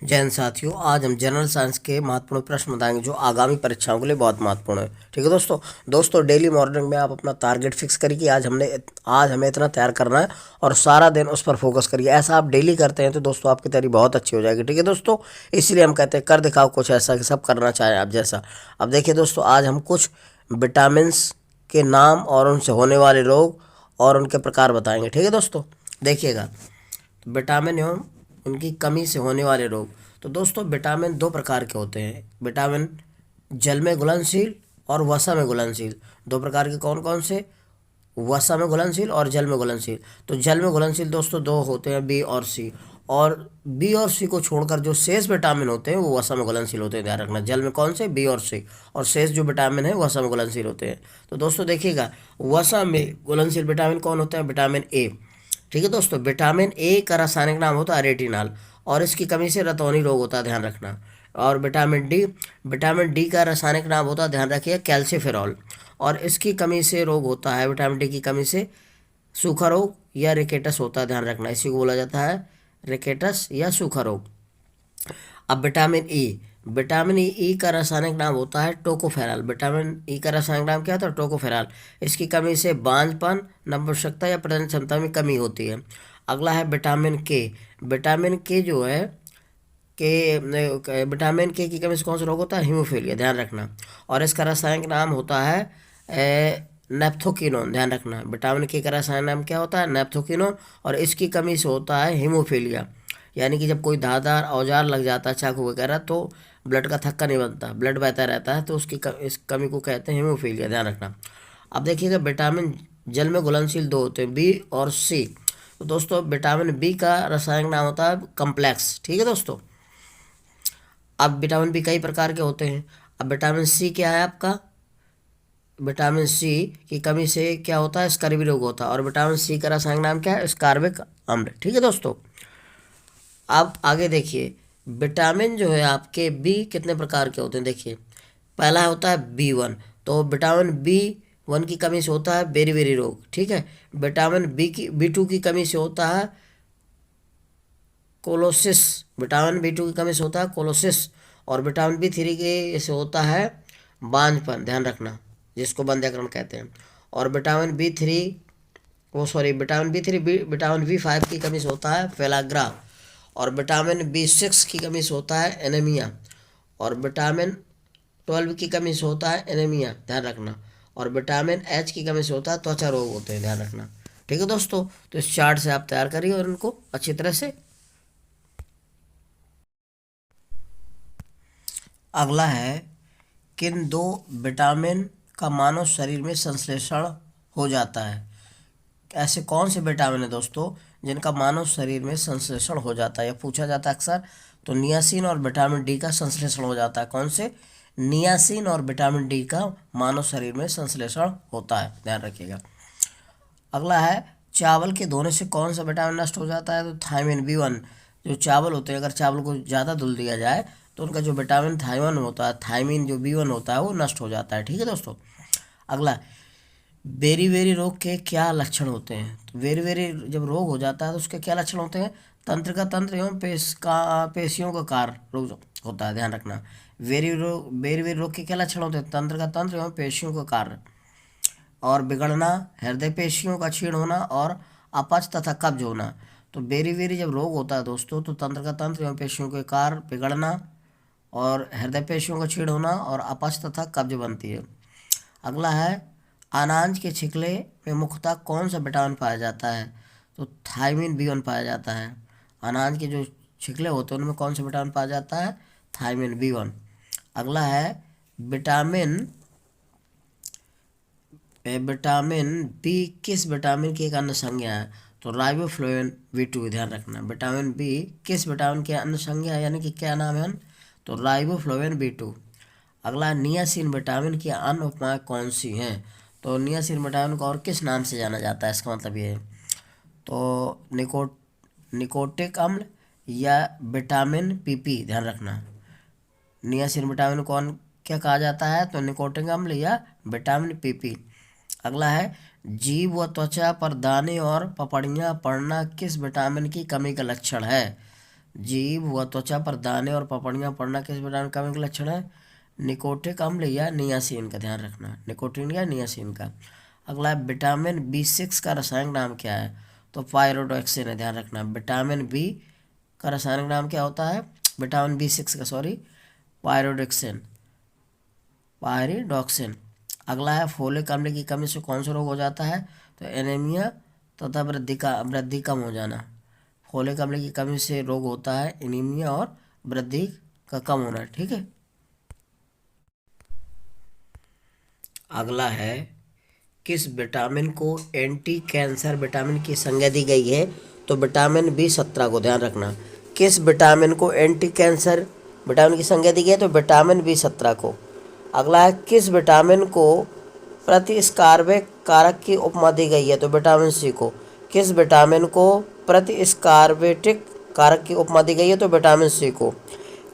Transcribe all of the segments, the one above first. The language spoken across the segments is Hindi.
जैन साथियों, आज हम जनरल साइंस के महत्वपूर्ण प्रश्न बताएंगे जो आगामी परीक्षाओं के लिए बहुत महत्वपूर्ण है। ठीक है दोस्तों डेली मॉर्निंग में आप अपना टारगेट फिक्स करिए कि आज हमें इतना तैयार करना है और सारा दिन उस पर फोकस करिए। ऐसा आप डेली करते हैं तो दोस्तों आपकी तैयारी बहुत अच्छी हो जाएगी। ठीक है दोस्तों, इसलिए हम कहते हैं कर दिखाओ कुछ ऐसा कि सब करना चाहें आप जैसा। अब देखिए दोस्तों, आज हम कुछ विटामिन के नाम और उनसे होने वाले रोग और उनके प्रकार बताएंगे। ठीक है दोस्तों, देखिएगा विटामिन एवं उनकी कमी से होने वाले रोग। तो दोस्तों विटामिन दो प्रकार के होते हैं, विटामिन जल में घुलनशील और वसा में घुलनशील। दो प्रकार के कौन कौन से? वसा में घुलनशील और जल में घुलनशील। तो जल में घुलनशील दोस्तों दो होते हैं, बी और सी। और बी और सी को छोड़कर जो शेष विटामिन होते हैं वो वसा में घुलनशील होते हैं, ध्यान रखना। जल में कौन से? बी और सी। और शेष जो विटामिन है वसा में घुलनशील होते हैं। तो दोस्तों देखिएगा, वसा में घुलनशील विटामिन कौन होते हैं? Vitamin A. ठीक है दोस्तों, विटामिन ए का रासायनिक नाम होता है रेटिनॉल और इसकी कमी से रतौनी रोग होता है, ध्यान रखना। और विटामिन डी का रासायनिक नाम होता है, ध्यान रखिए, कैल्सीफेरॉल और इसकी कमी से रोग होता है, विटामिन डी की कमी से सूखा रोग या रिकेटस होता है, ध्यान रखना। इसी को बोला जाता है रिकेटस या सूखा रोग। अब विटामिन ई का रासायनिक नाम होता है टोकोफेरॉल। विटामिन ई का रासायनिक नाम क्या होता है? टोकोफेरॉल। इसकी कमी से बांझपन, नपुंसकता या प्रजनन क्षमता में कमी होती है। अगला है विटामिन के जो है विटामिन के की कमी से कौन सा रोग होता है? हीमोफीलिया, ध्यान रखना। और इसका रासायनिक नाम होता है नेप्थोकिनोन, ध्यान रखना। विटामिन के का रासायनिक नाम क्या होता है? नेप्थोकिनोन। और इसकी कमी से होता है हीमोफीलिया, यानी कि जब कोई धारदार औजार लग जाता है, चाकू वगैरह, तो ब्लड का थक्का नहीं बनता, ब्लड बहता रहता है, तो इस कमी को कहते हैं हीमोफीलिया, ध्यान रखना। अब देखिएगा, विटामिन जल में घुलनशील दो होते हैं, बी और सी। तो दोस्तों विटामिन बी का रासायनिक नाम होता है कम्प्लेक्स। ठीक है दोस्तों, अब विटामिन बी कई प्रकार के होते हैं। अब विटामिन सी क्या है आपका? विटामिन सी की कमी से क्या होता है? स्कर्वी रोग होता है। और विटामिन सी का रासायनिक नाम क्या है? स्कार्बिक अम्ल। ठीक है दोस्तों, अब आगे देखिए, विटामिन जो है आपके बी कितने प्रकार के होते हैं? देखिए, पहला होता है बी 1। तो विटामिन बी 1 की कमी से होता है बेरी बेरी रोग। ठीक है, विटामिन बी 2 की कमी से होता है कोलोसिस। विटामिन बी 2 की कमी से होता है कोलोसिस। और विटामिन बी 3 के से होता है बांझपन, ध्यान रखना, जिसको बंध्याकरण कहते हैं। और विटामिन बी 5 की कमी से होता है फेलाग्रा। और विटामिन बी 6 की कमी से होता है एनीमिया। और विटामिन 12 की कमी से होता है एनीमिया, ध्यान रखना। और विटामिन एच की कमी से होता है त्वचा रोग होते हैं, ध्यान रखना। ठीक है दोस्तों, तो इस चार्ट से आप तैयार करिए और इनको अच्छी तरह से। अगला है, किन दो विटामिन का मानव शरीर में संश्लेषण हो जाता है? ऐसे कौन से विटामिन है दोस्तों जिनका मानव शरीर में संश्लेषण हो जाता है? यह पूछा जाता है अक्सर। तो नियासिन और विटामिन डी का संश्लेषण हो जाता है। कौन से? नियासिन और विटामिन डी का मानव शरीर में संश्लेषण होता है, ध्यान रखिएगा। अगला है, चावल के धोने से कौन सा विटामिन नष्ट हो जाता है? तो थायमिन बी 1। जो चावल होते हैं, अगर चावल को ज़्यादा धुल दिया जाए तो उनका जो विटामिन थायमिन जो बी 1 होता है वो नष्ट हो जाता है। ठीक है दोस्तों, अगला, बेरी बेरी रोग के क्या लक्षण होते हैं? तो बेरी बेरी जब रोग हो जाता है तो उसके क्या लक्षण होते हैं? तंत्र का तंत्र एवं पेशियों का कार्य रोग होता है, ध्यान रखना। बेरी बेरी रोग के क्या लक्षण होते हैं? तंत्र का तंत्र एवं पेशियों का कार्य और बिगड़ना, हृदय पेशियों का क्षीण होना और अपच तथा कब्ज होना। तो बेरी बेरी जब रोग होता है दोस्तों तो तंत्र का तंत्र एवं पेशियों के कार्य बिगड़ना और हृदय पेशियों का क्षीण होना और अपच तथा कब्ज बनती है। अगला है, अनाज के छिलके में मुख्यतः कौन सा विटामिन पाया जाता है? तो थायमिन बी 1 पाया जाता है। अनाज के जो छिलके होते हैं उनमें कौन सा विटामिन पाया जाता है? Thiamine B 1। अगला है, विटामिन विटामिन बी किस विटामिन की एक अन्य संज्ञा है? तो राइबोफ्लोविन बी 2, ध्यान रखना। विटामिन बी किस विटामिन की अन्य संज्ञा है, यानी कि क्या नाम है? तो राइबोफ्लोविन बी 2। अगला, नियासिन विटामिन की अन्य उपमाएं कौन सी हैं? तो नियासिन विटामिन को और किस नाम से जाना जाता है? इसका मतलब ये है, तो निकोटिक अम्ल या विटामिन पीपी, ध्यान रखना। नियासिन विटामिन को क्या कहा जाता है? तो निकोटिक अम्ल या विटामिन पीपी। अगला है, जीभ व त्वचा पर दाने और पपड़ियाँ पड़ना किस विटामिन की कमी का लक्षण है? जीभ व त्वचा पर दाने और पपड़ियाँ पड़ना किस विटामिन कमी का लक्षण है? निकोटिक अम्ल या नियासिन का, ध्यान रखना, निकोटीन या नियासिन का। अगला है विटामिन B6 का रासायनिक नाम क्या है? तो पायरोडॉक्सिन है, ध्यान रखना। विटामिन बी का रासायनिक नाम क्या होता है? विटामिन B6 का, सॉरी, पायरोडॉक्सिन, पायरिडॉक्सिन। अगला है फोलिक अम्ल की कमी से कौन सा रोग हो जाता है? तो एनीमिया तथा वृद्धि कम हो जाना। फोलिक अम्ल की कमी से रोग होता है एनीमिया और वृद्धि का कम होना, ठीक है। अगला है किस विटामिन को एंटी कैंसर विटामिन की संज्ञा दी गई है? तो विटामिन B17 को, ध्यान रखना। किस विटामिन को एंटी कैंसर विटामिन की संज्ञा दी गई है? तो विटामिन B17 को। अगला है किस विटामिन को प्रतिस्कारक कारक की उपमा दी गई है? तो विटामिन C को। किस विटामिन को प्रतिस्कारवेटिक कारक की उपमा दी गई है? तो विटामिन C को।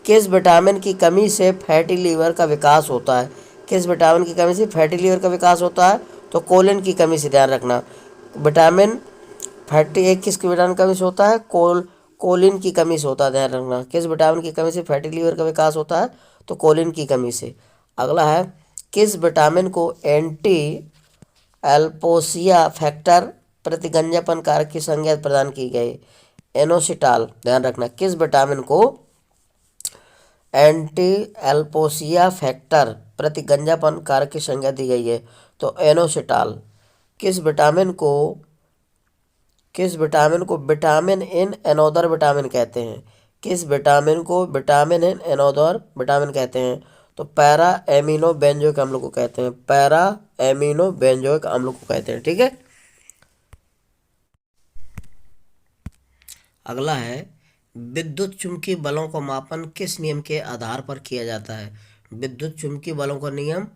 किस विटामिन की कमी से फैटी लीवर का विकास होता है? किस विटामिन की कमी से फैटी लीवर का विकास होता है? तो कोलिन की कमी से, ध्यान रखना। विटामिन फैटी एक किस विटामिन की कमी से होता है? कोलिन की कमी से होता है, ध्यान रखना। किस विटामिन की कमी से फैटी लीवर का विकास होता है? तो कोलिन की कमी से। अगला है किस विटामिन को एंटी एल्पोसिया फैक्टर प्रतिगंजापन कारक की संज्ञा प्रदान की गई? एनोसिटाल, ध्यान रखना। किस विटामिन को एंटी एल्पोसिया फैक्टर प्रतिगंजापन कारक की संज्ञा दी गई है? तो एनोसिटाल। किस विटामिन को विटामिन इन एनोदर विटामिन कहते हैं? किस विटामिन को विटामिन इन एनोदर विटामिन कहते हैं? तो पैरा एमिनो बेंजोइक अम्ल को कहते हैं, पैरा एमिनो बेंजोइक अम्ल को कहते हैं, ठीक है। अगला है विद्युत चुंबकीय बलों का मापन किस नियम के आधार पर किया जाता है? विद्युत चुंबकीय बलों का नियम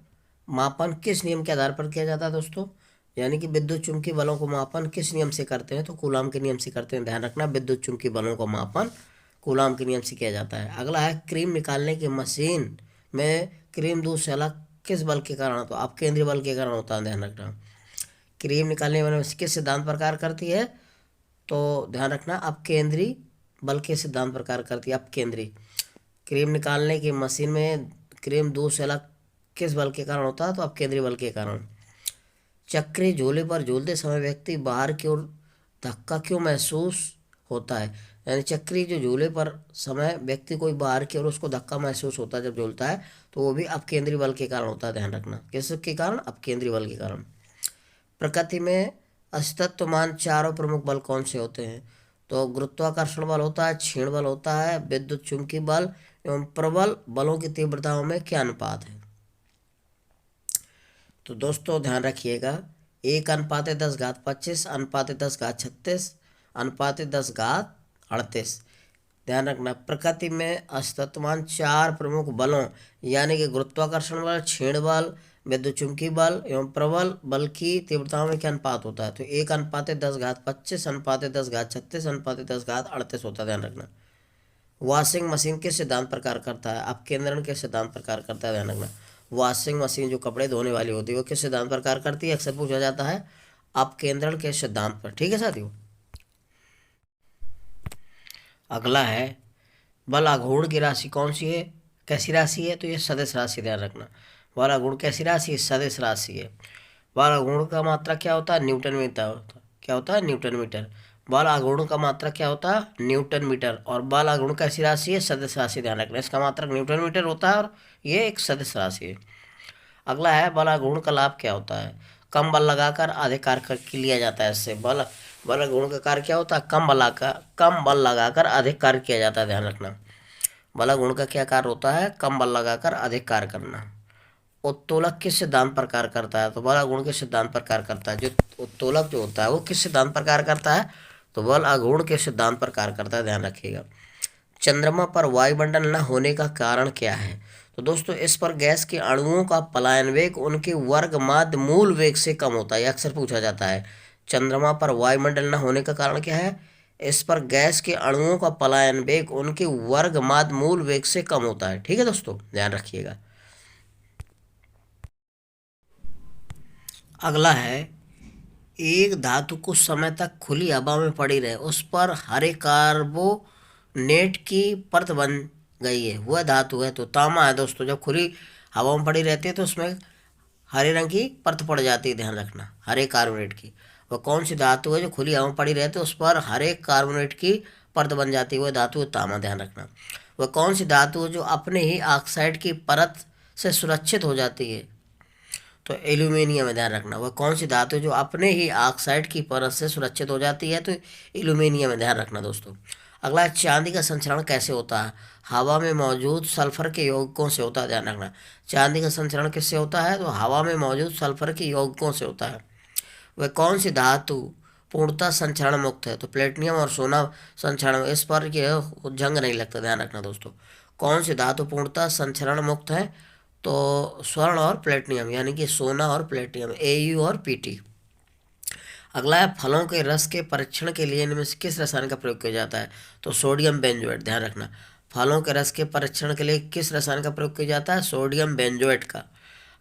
मापन किस नियम के आधार पर किया जाता है दोस्तों? यानी कि विद्युत चुंबकीय बलों को मापन किस नियम से करते हैं? तो कूलाम के नियम से करते हैं, ध्यान रखना। विद्युत चुंबकीय बलों का मापन कूलाम के नियम से किया जाता है। अगला है क्रीम निकालने की मशीन में क्रीम दूध से अलग किस बल के कारण? तो आप केंद्रीय बल के कारण होता है, ध्यान रखना। क्रीम निकालने वाली मशीन किस सिद्धांत पर कार्य करती है? तो ध्यान रखना, आप केंद्रीय बल के सिद्धांत पर कार्य करती है, आप केंद्रीय। क्रीम निकालने की मशीन में क्रीम दूध से अलग किस बल के कारण होता है? तो आप केंद्रीय बल के कारण। चक्री झूले पर झूलते समय व्यक्ति बाहर की ओर धक्का क्यों महसूस होता है? यानी चक्री जो झूले पर समय व्यक्ति कोई बाहर की ओर उसको धक्का महसूस होता है जब झूलता है, तो वो भी अपकेंद्री बल के कारण होता है, ध्यान रखना। किसके कारण? अपकेंद्री बल के कारण। प्रकृति में अस्तित्वमान चारों प्रमुख बल कौन से होते हैं? तो गुरुत्वाकर्षण बल होता है, क्षीण बल होता है, विद्युत चुंबकीय बल एवं प्रबल बलों की तीव्रताओं में क्या अनुपात है? तो दोस्तों ध्यान रखिएगा, 1:10⁻25, /10⁻36, /10⁻38। ध्यान रखना, प्रकृति में अस्तित्वमान चार प्रमुख बलों यानी कि गुरुत्वाकर्षण बल, क्षीण बल, विद्युत चुंबकीय बल एवं प्रबल बल की तीव्रताओं में क्या अनुपात होता है? तो 1:10⁻25, /10⁻36, /10⁻38 होता है, ध्यान रखना। वॉशिंग मशीन किस सिद्धांत पर कार्य करता है? अपकेंद्रण के सिद्धांत पर कार्य करता है, ध्यान रखना। वॉशिंग मशीन जो कपड़े धोने वाली होती है वो किस सिद्धांत पर कार्य करती है? अक्सर पूछा जाता है, अपकेंद्रण के सिद्धांत पर, ठीक है साथियों। अगला है बल आघूर्ण की राशि कौन सी है, कैसी राशि है? तो ये सदिश राशि, ध्यान रखना। बल आघूर्ण कैसी राशि है? सदिश राशि है। बल आघूर्ण का मात्रा क्या होता है? न्यूटन मीटर होता है। क्या होता है? Newton metre. बल आघूर्ण का मात्रक क्या होता है? Newton metre. और बल आघूर्ण कैसी राशि है? सदिश राशि, ध्यान रखना। इसका मात्रक न्यूटन मीटर होता है और ये एक सदिश राशि है। अगला है बल आघूर्ण का लाभ क्या होता है? कम बल लगाकर अधिक कार्य करके लिया जाता है। इससे बल आघूर्ण का कार्य क्या होता है? कम बल लगाकर अधिक कार्य किया जाता है, ध्यान रखना। बल आघूर्ण का क्या कार्य होता है? कम बल लगाकर अधिक कार्य करना। उत्तोलक किस सिद्धांत पर कार्य करता है? तो बल आघूर्ण के सिद्धांत पर कार्य करता है। जो उत्तोलक जो होता है वो किस सिद्धांत पर कार्य करता है? तो बल आघूर्ण के सिद्धांत पर कार्य करता है, ध्यान रखिएगा। चंद्रमा पर वायुमंडल न होने का कारण क्या है? तो दोस्तों इस पर गैस के अणुओं का पलायन वेग उनके वर्ग माध्य मूल वेग से कम होता है, अक्सर पूछा जाता है। चंद्रमा पर वायुमंडल न होने का कारण क्या है? इस पर गैस के अणुओं का पलायन वेग उनके वर्ग माध्य मूल वेग से कम होता है, ठीक है दोस्तों, ध्यान रखिएगा। अगला है एक धातु कुछ समय तक खुली हवा में पड़ी रहे, उस पर हरे कार्बोनेट नेट की परत बन गई है वह धातु है। तो तांबा है दोस्तों, जब खुली हवा में पड़ी रहती है तो उसमें हरे रंग की परत पड़ जाती है, ध्यान रखना, हरे कार्बोनेट की। वह कौन सी धातु है जो खुली हवा में पड़ी रहती है उस पर हरे कार्बोनेट की परत बन जाती है, वह धातु है तांबा, ध्यान रखना। वह कौन सी धातु है जो अपने ही ऑक्साइड की परत से सुरक्षित हो जाती है? तो एल्यूमिनियम है, ध्यान रखना। वह कौन सी धातु है जो अपने ही ऑक्साइड की परत से सुरक्षित हो जाती है? तो एल्यूमिनियम है, ध्यान रखना दोस्तों। अगला है, चांदी का संचरण कैसे होता है? हवा में मौजूद सल्फर के यौगिकों से होता है, ध्यान रखना। चांदी का संचरण किससे होता है? तो हवा में मौजूद सल्फर के यौगिकों से होता है। वह कौन सी धातु पूर्णतः संचरण मुक्त है? तो प्लेटिनियम और सोना संचरण, इस पर यह जंग नहीं लगता, ध्यान रखना दोस्तों। कौन सी धातु पूर्णतः संचरण मुक्त है? तो स्वर्ण और प्लेटिनियम, यानी कि सोना और प्लेटिनियम, Au और Pt। अगला है, फलों के रस के परीक्षण के लिए इनमें से किस रसायन का प्रयोग किया जाता है? तो सोडियम बेंजोएट, ध्यान रखना। फलों के रस के परीक्षण के लिए किस रसायन का प्रयोग किया जाता है? सोडियम बेंजोएट का।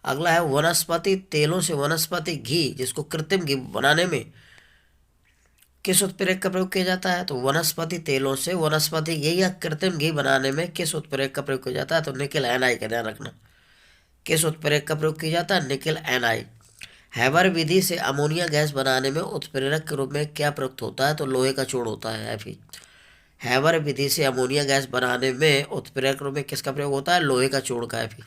अगला है, वनस्पति तेलों से वनस्पति घी, जिसको कृत्रिम घी बनाने में किस उत्प्रेरक का प्रयोग किया जाता है? तो वनस्पति तेलों से वनस्पति घी या कृत्रिम घी बनाने में किस उत्प्रेरक का प्रयोग किया जाता है? तो निकेल एनाइ का, ध्यान रखना। किस उत्प्रेरक का प्रयोग किया जाता है? निकेल एनाइ। हैबर विधि से अमोनिया गैस बनाने में उत्प्रेरक के रूप में क्या प्रयुक्त होता है? तो लोहे का चूर्ण होता है, Fe। हैबर विधि से अमोनिया गैस बनाने में उत्प्रेरक रूप में किसका प्रयोग होता है? लोहे का चूर्ण का, Fe।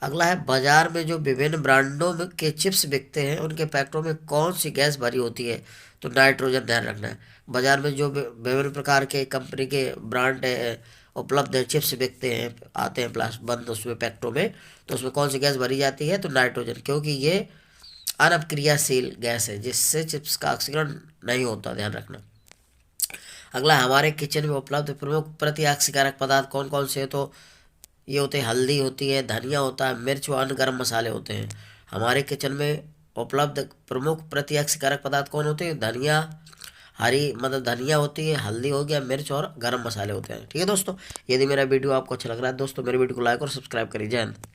अगला है, बाजार में जो विभिन्न ब्रांडों के चिप्स बिकते हैं उनके पैकेटों में कौन सी गैस भरी होती है? तो नाइट्रोजन, ध्यान रखना है। बाजार में जो विभिन्न प्रकार के कंपनी के ब्रांड उपलब्ध है, चिप्स बिकते हैं, आते हैं प्लास्टिक बंद उसमें पैकेटों में, तो उसमें कौन सी गैस भरी जाती है? तो नाइट्रोजन, क्योंकि ये अनअपक्रियाशील गैस है जिससे चिप्स का ऑक्सीकरण नहीं होता, ध्यान रखना। अगला, हमारे किचन में उपलब्ध प्रमुख प्रतिऑक्सीकारक पदार्थ कौन कौन से है? तो ये होते हैं, हल्दी होती है, धनिया होता है, मिर्च व अन्य गर्म मसाले होते हैं। हमारे किचन में उपलब्ध प्रमुख प्रतिऑक्सीकारक पदार्थ कौन होते हैं? धनिया, हरी मतलब धनिया होती है, हल्दी हो गया, मिर्च और गर्म मसाले होते हैं। ठीक है दोस्तों, यदि मेरा वीडियो आपको अच्छा लग रहा है दोस्तों, मेरे वीडियो को लाइक और सब्सक्राइब करिए। जय हिंद।